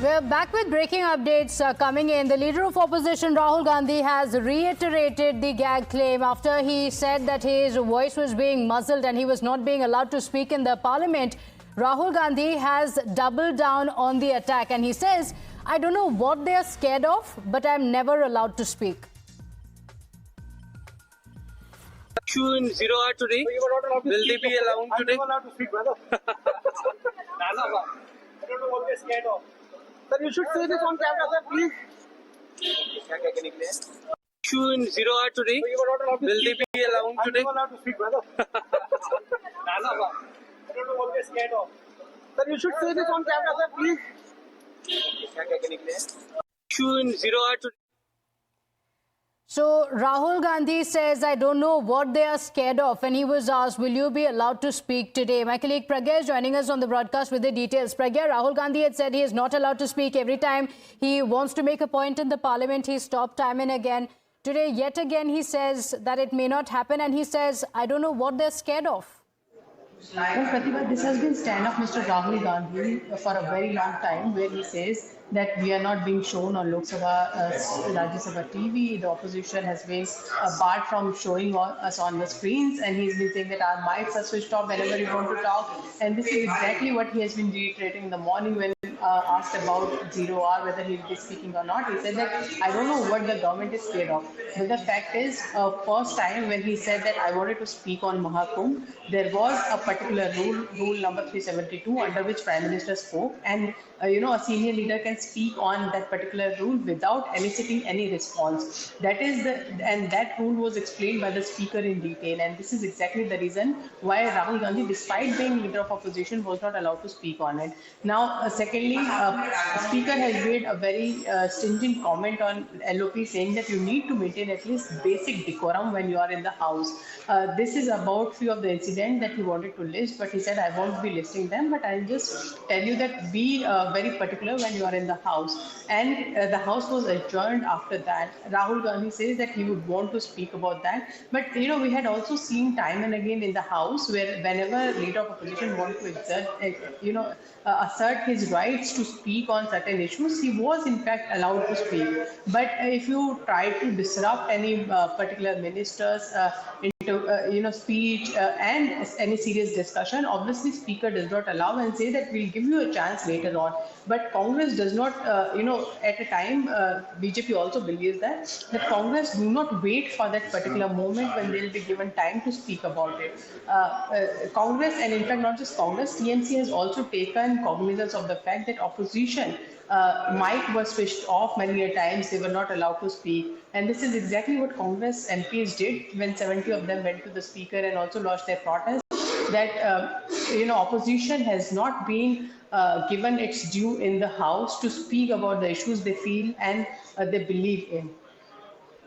We're back with breaking updates coming in. The leader of opposition, Rahul Gandhi, has reiterated the gag claim after he said that his voice was being muzzled and he was not being allowed to speak in the parliament. Rahul Gandhi has doubled down on the attack and he says, I don't know what they're scared of, but I'm never allowed to speak. Issue in 0 hour today. Will they be allowed today? I'm not allowed to speak, brother. I don't know what they're scared of. Sir, you should say this on camera, sir, please. Issue in 0 hour today. Will they be allowed today? I'm not allowed to speak, brother. I don't know what they're scared of. Sir, you should say this on camera, sir, please. Issue in 0 hour today. So Rahul Gandhi says, I don't know what they are scared of. And he was asked, will you be allowed to speak today? My colleague Pragya is joining us on the broadcast with the details. Pragya, Rahul Gandhi had said he is not allowed to speak. Every time he wants to make a point in the parliament, he stopped time and again. Today, yet again, he says that it may not happen. And he says, I don't know what they're scared of. Well, Pratibha, this has been stand of Mr. Rahul Gandhi for a very long time, where he says that we are not being shown on Lok Sabha, Rajya Sabha TV. The opposition has been barred from showing us on the screens, and he's been saying that our mics are switched off whenever we want to talk. And this is exactly what he has been reiterating in the morning when asked about 0 hour, whether he'll be speaking or not. He said that I don't know what the government is scared of. But the fact is, first time when he said that I wanted to speak on Mahakumbh, there was a particular rule number 372, under which Prime Minister spoke, and a senior leader can speak on that particular rule without eliciting any response. That rule was explained by the speaker in detail, and this is exactly the reason why Rahul Gandhi, despite being leader of opposition, was not allowed to speak on it. Now, secondly, speaker has made a very stringent comment on LOP, saying that you need to maintain at least basic decorum when you are in the house. This is about few of the incidents that he wanted to list, but he said I won't be listing them, but I'll just tell you that be very particular when you are in the house. And the house was adjourned after that. Rahul Gandhi says that he would want to speak about that, but we had also seen time and again in the house where whenever leader of opposition wanted to exert, assert his rights to speak on certain issues, he was in fact allowed to speak. But if you try to disrupt any particular minister's into speech and any serious discussion, obviously speaker does not allow and say that we'll give you a chance later on. But Congress does not, at a time, BJP also believes that Congress do not wait for that particular moment when they'll be given time to speak about it. Congress, and in fact not just Congress, TMC has also taken cognizance of the fact that opposition mic was switched off many a times. They were not allowed to speak, and this is exactly what Congress MPs did when 70 of them went to the speaker and also lodged their protest, that opposition has not been given its due in the house to speak about the issues they feel and they believe in.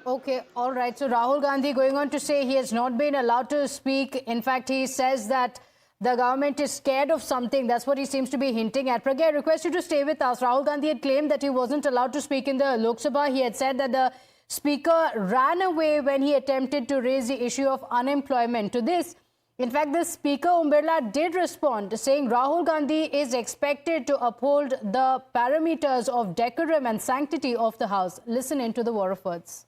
Okay, all right. So Rahul Gandhi going on to say he has not been allowed to speak. In fact, he says that the government is scared of something. That's what he seems to be hinting at. Pragya, I request you to stay with us. Rahul Gandhi had claimed that he wasn't allowed to speak in the Lok Sabha. He had said that the speaker ran away when he attempted to raise the issue of unemployment. To this, in fact, the speaker, Om Birla, did respond, saying Rahul Gandhi is expected to uphold the parameters of decorum and sanctity of the House. Listen into the war of words.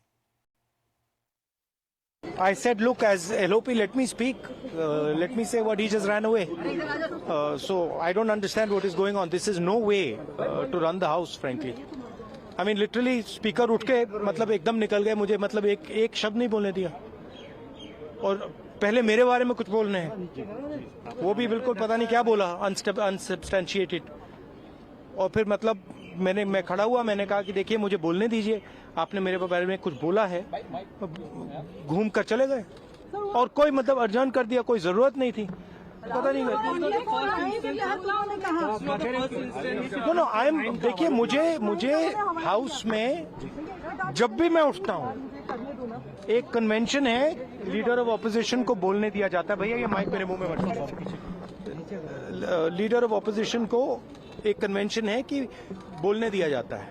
I said, look, as LOP, let me speak. Let me say what he just ran away. So I don't understand what is going on. This is no way to run the house, frankly. I mean, literally, speaker उठ के मतलब एकदम निकल गए मुझे मतलब एक शब्द नहीं बोलने दिया और पहले मेरे बारे में कुछ बोलने हैं वो भी बिल्कुल पता नहीं क्या बोला unsubstantiated और फिर मतलब मैं खड़ा हुआ मैंने कहा कि देखिए मुझे बोलने दीजिए आपने मेरे बारे में कुछ बोला है घूम कर चले गए और कोई मतलब अर्जन कर दिया कोई जरूरत नहीं थी पता नहीं देखिए मुझे हाउस में जब भी मैं उठता हूँ एक कन्वेंशन है लीडर ऑफ ऑपोजिशन को बोलने दिया जाता है भैया ये माइक मेरे मुंह में मत लीडर ऑफ ऑपोजिशन को एक कन्वेंशन है कि बोलने दिया जाता है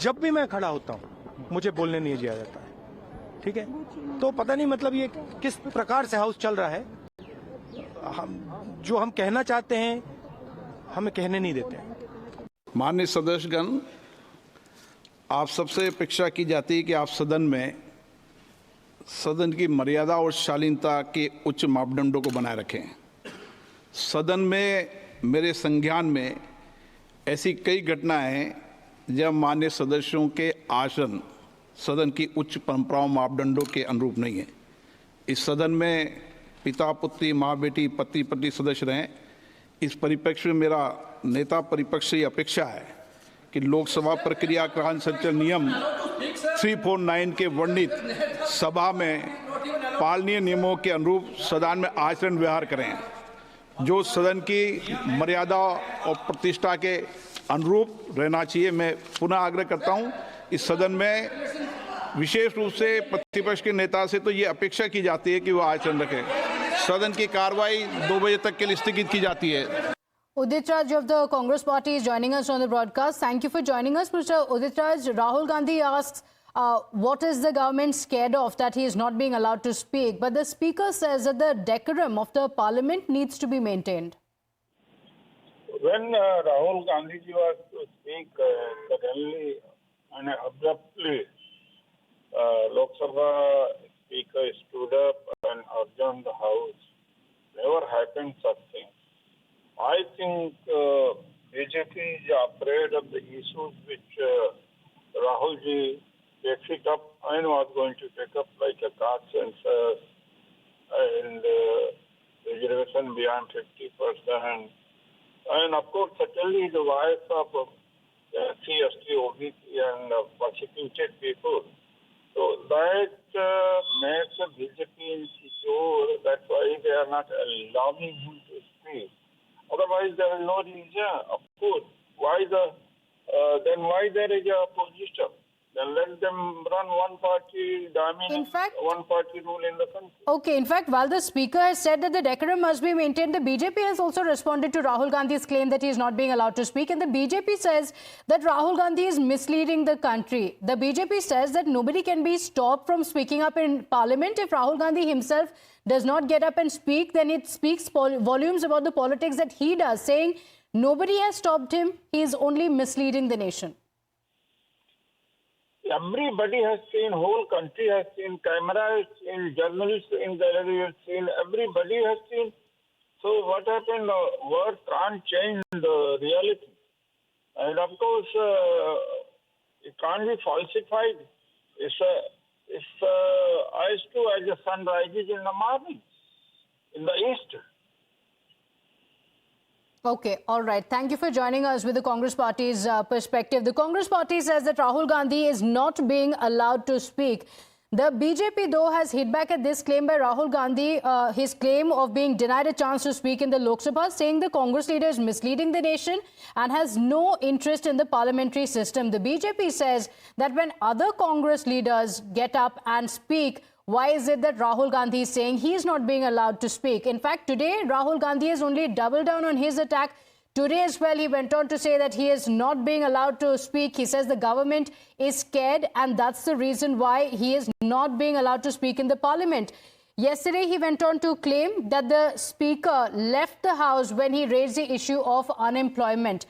जब भी मैं खड़ा होता हूँ मुझे बोलने नहीं दिया जाता है ठीक है तो पता नहीं मतलब ये किस प्रकार से हाउस चल रहा है जो हम कहना चाहते हैं हमें कहने नहीं देते हैं माननीय सदस्यगण, आप सबसे अपेक्षा की जाती है कि आप सदन में सदन की मर्यादा और शालीनता के उच्च मापदंडों को बनाए रखें। सदन में मेरे संज्ञान में ऐसी कई घटनाएं हैं जब माननीय सदस्यों के आचरण सदन की उच्च परंपराओं मापदंडों के अनुरूप नहीं है। इस सदन में पिता पुत्री, माँ बेटी, पति पत्नी सदस्य रहें। इस परिप्रेक्ष्य में मेरा नेता परिपक्ष से अपेक्षा है कि लोकसभा प्रक्रिया कान संचालन नियम 349 के वर्णित सभा में पालनीय नियमों के अनुरूप सदन में आचरण व्यवहार करें, जो सदन की मर्यादा और प्रतिष्ठा के अनुरूप रहना चाहिए। मैं पुनः आग्रह करता हूं, इस सदन में विशेष रूप से प्रतिपक्ष के नेता से तो ये अपेक्षा की जाती है कि वो आचरण रखें। सदन की कार्रवाई 2 बजे तक के लिए स्थगित की जाती है। Udit Raj of the Congress Party is joining us on the broadcast. Thank you for joining us, Mr. Udit Raj. Rahul Gandhi asks, what is the government scared of that he is not being allowed to speak? But the speaker says that the decorum of the parliament needs to be maintained. When Rahul Gandhi was to speak, suddenly and abruptly, Lok Sabha speaker stood up and adjourned the house. Never happened such thing. I think BJP is afraid of the issues which Rahul ji takes it up and was going to take up, like a caste census and reservation beyond 50%. And of course, certainly the voice of SC, ST, OBC and persecuted people. So that makes the BJP insecure. That's why they are not allowing him to speak. Otherwise, there is no reason. Of course, why there is a opposition? Then let them run one party dominance, one party rule in the country. Okay, in fact, while the speaker has said that the decorum must be maintained, the BJP has also responded to Rahul Gandhi's claim that he is not being allowed to speak. And the BJP says that Rahul Gandhi is misleading the country. The BJP says that nobody can be stopped from speaking up in parliament. If Rahul Gandhi himself does not get up and speak, then it speaks volumes about the politics that he does, saying nobody has stopped him. He is only misleading the nation. Everybody has seen, whole country has seen, cameras, seen, journalists in gallery has seen, everybody has seen. So what happened? Words can't change the reality. And of course, it can't be falsified. It's as to as the sun rises in the morning, in the east. Okay, all right. Thank you for joining us with the Congress Party's perspective. The Congress Party says that Rahul Gandhi is not being allowed to speak. The BJP, though, has hit back at this claim by Rahul Gandhi, his claim of being denied a chance to speak in the Lok Sabha, saying the Congress leader is misleading the nation and has no interest in the parliamentary system. The BJP says that when other Congress leaders get up and speak, why is it that Rahul Gandhi is saying he is not being allowed to speak? In fact, today, Rahul Gandhi has only doubled down on his attack. Today as well, he went on to say that he is not being allowed to speak. He says the government is scared and that's the reason why he is not being allowed to speak in the parliament. Yesterday, he went on to claim that the speaker left the house when he raised the issue of unemployment.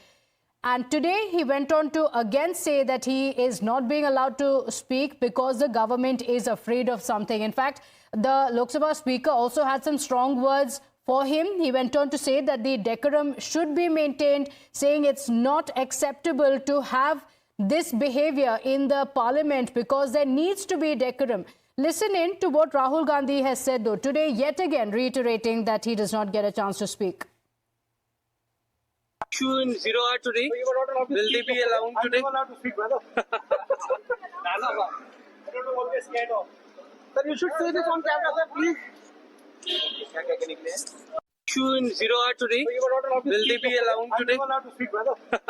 And today, he went on to again say that he is not being allowed to speak because the government is afraid of something. In fact, the Lok Sabha speaker also had some strong words for him. He went on to say that the decorum should be maintained, saying it's not acceptable to have this behavior in the parliament because there needs to be decorum. Listen in to what Rahul Gandhi has said, though, today, yet again reiterating that he does not get a chance to speak. Issue in 0 hour today. Will they be allowed today? I'm not allowed to speak, brother. I don't know what they're scared of. Sir, you should say this on camera, sir, please. Issue in 0 hour today. Will they be allowed today? I'm not allowed to speak, brother. I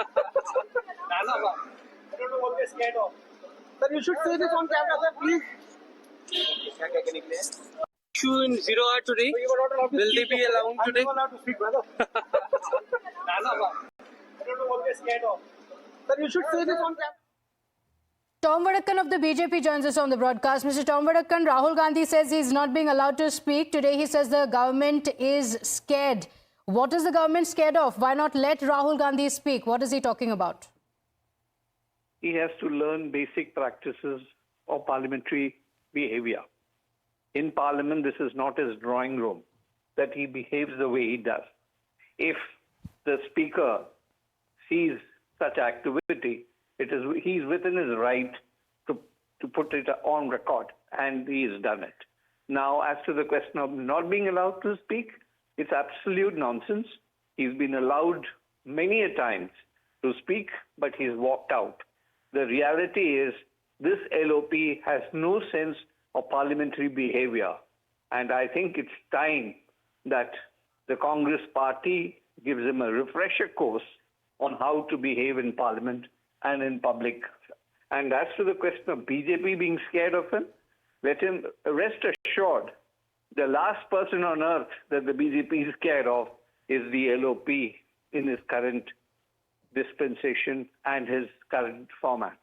don't know what they're scared of. Sir, you should say this on camera, sir, please. Issue in 0 hour today. Will they be allowed today? I'm not allowed to speak, brother. I don't know what they're scared of. Sir, you should say this on camera. Tom Vadakkan of the BJP joins us on the broadcast. Mr. Tom Vadakkan, Rahul Gandhi says he's not being allowed to speak. Today he says the government is scared. What is the government scared of? Why not let Rahul Gandhi speak? What is he talking about? He has to learn basic practices of parliamentary behavior. In Parliament, this is not his drawing room, that he behaves the way he does. If the Speaker sees such activity, he's within his right to put it on record, and he has done it. Now, as to the question of not being allowed to speak, it's absolute nonsense. He's been allowed many a times to speak, but he's walked out. The reality is this LOP has no sense of parliamentary behavior. And I think it's time that the Congress party gives him a refresher course on how to behave in Parliament and in public. And as to the question of BJP being scared of him, let him rest assured the last person on earth that the BJP is scared of is the LOP in his current dispensation and his current format.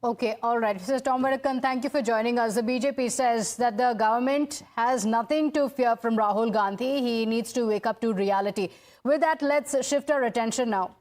Okay, all right. Mr. Tom Vadakan, thank you for joining us. The BJP says that the government has nothing to fear from Rahul Gandhi. He needs to wake up to reality. With that, let's shift our attention now